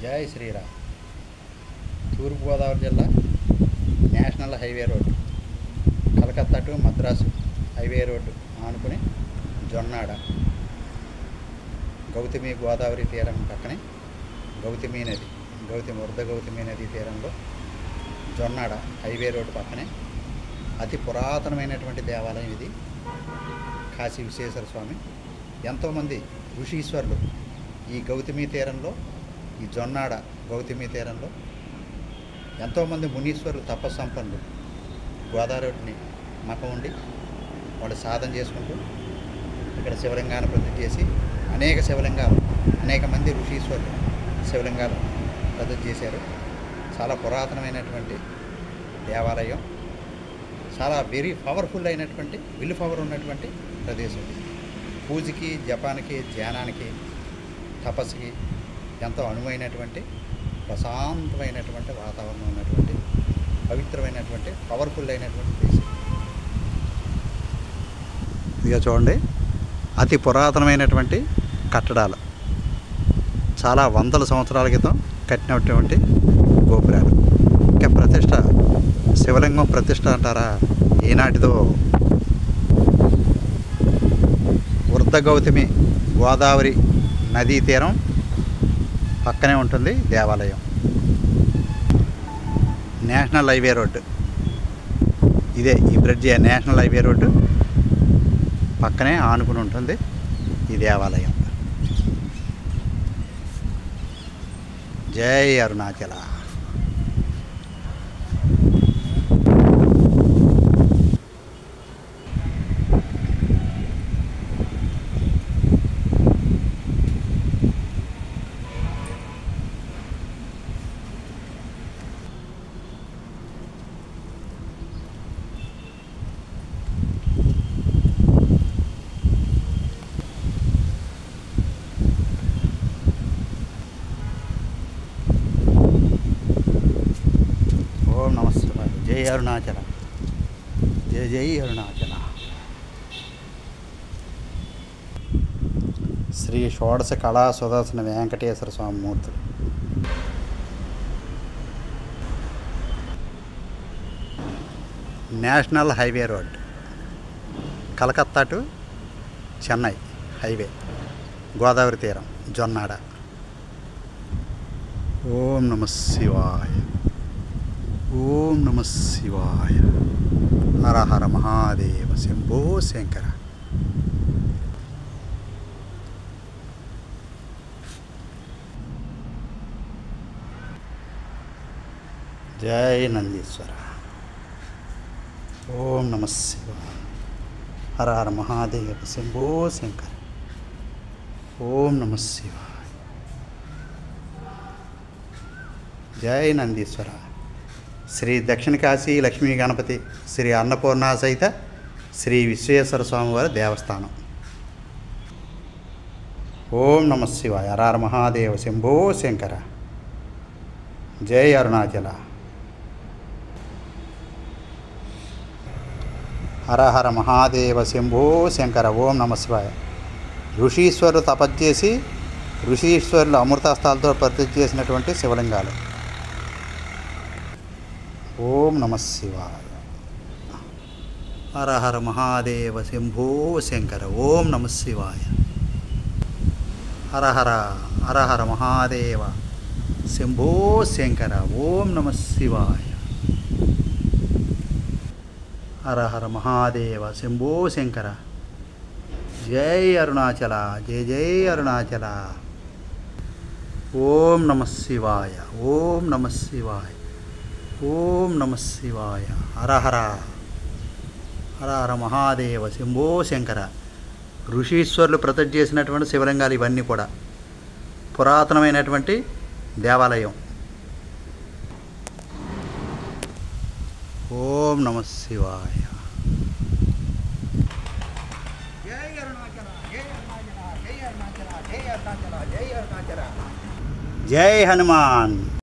జై శ్రీరామ్. తూర్పుగోదావరి జిల్లా national highway road, Calcutta to Madras highway road ఆనుకుని జొన్నాడ, గౌతమి గోదావరి తీరం పక్కనే గౌతమి నది, గౌతమి నది తీరంలో జొన్నాడ హైవే రోడ్డు పక్కనే అతి పురాతనమైనటువంటి దేవాలయం ఇది. కాశీ విశ్వేశ్వర స్వామి. ఎంతోమంది ఋషీశ్వరులు ఈ గౌతమి తీరంలో, ఈ జొన్నాడ గౌతమి తీరంలో ఎంతోమంది మునీశ్వరులు తపస్సంపన్నులు గోదావరిని మకం ఉండి వాళ్ళు సాధన చేసుకుంటూ ఇక్కడ శివలింగాన్ని ప్రతిష్ఠ చేసి అనేక మంది ఋషీశ్వరులు శివలింగాలు ప్రతిష్ఠ చేశారు. చాలా పురాతనమైనటువంటి దేవాలయం, చాలా వెరీ పవర్ఫుల్ అయినటువంటి విల్ పవర్ ఉన్నటువంటి ప్రదేశం ఇది. పూజకి, జపానికి, ధ్యానానికి, తపస్సుకి ఎంతో అనువైనటువంటి ప్రశాంతమైనటువంటి వాతావరణం ఉన్నటువంటి పవిత్రమైనటువంటి పవర్ఫుల్ అయినటువంటి దేశం. ఇక చూడండి, అతి పురాతనమైనటువంటి కట్టడాలు, చాలా వందల సంవత్సరాల క్రితం కట్టినటువంటి గోపురాలు. ఇంకా ప్రతిష్ట, శివలింగం ప్రతిష్ట అంటారా, ఈనాటిదో. వృద్ధ గౌతమి గోదావరి నదీ తీరం పక్కనే ఉంటుంది దేవాలయం. నేషనల్ హైవే రోడ్డు ఇదే, ఈ బ్రిడ్జి నేషనల్ హైవే రోడ్డు పక్కనే ఆనుకుని ఉంటుంది ఈ దేవాలయం. జై అరుణాచల. ఓం నమః శివాయ. జై అరుణాచల, జై జై అరుణాచల. శ్రీ షోడశ కళా సుదర్శన వెంకటేశ్వర స్వామి మూర్తులు. National highway road, Calcutta to Chennai highway, Godavari తీరం, జొన్నాడ. ఓం నమః శివాయ. ఓం నమః శివాయ. హర హర మహాదేవ శంభో శంకర. జై నందీశ్వర. ఓం నమః శివాయ. హర హర మహాదేవ శంభో శంకర. ఓం నమః శివాయ. జై నందీశ్వర. శ్రీ దక్షిణ కాశీ లక్ష్మీ గణపతి, శ్రీ అన్నపూర్ణ సహిత శ్రీ విశ్వేశ్వర స్వామివారి దేవస్థానం. ఓం నమః శివాయ. హర హర మహాదేవ శంభో శంకర. జై అరుణాచల. హర హర మహాదేవ శంభో శంకర. ఓం నమః శివాయ. ఋషీశ్వరులు తపస్సు, ఋషీశ్వరులు అమృతాస్తాలతో ప్రతిష్ఠ చేసినటువంటి శివలింగాలు. ఓం నమః శివాయ. హర హర మహాదేవ శంభో శంకర. ఓం నమః శివాయ. హర హర హర హర మహాదేవ శంభో శంకర. ఓం నమః శివాయ. హర హర మహాదేవ శంభో శంకర. జై అరుణాచల, జై జై అరుణాచల. ఓం నమః శివాయ. ఓం నమః శివాయ. ఓం నమః శివాయ. హర హర హర హర మహాదేవ శంభో శంకర. ఋషీశ్వరులు ప్రతిష్ఠ చేసినటువంటి శివలింగాలు ఇవన్నీ కూడా పురాతనమైనటువంటి దేవాలయం. ఓం నమః శివాయ. జై అరుణాచల, జై అరుణాచల, జై అరుణాచల, జై అరుణాచల, జై అరుణాచల. జై హనుమాన్.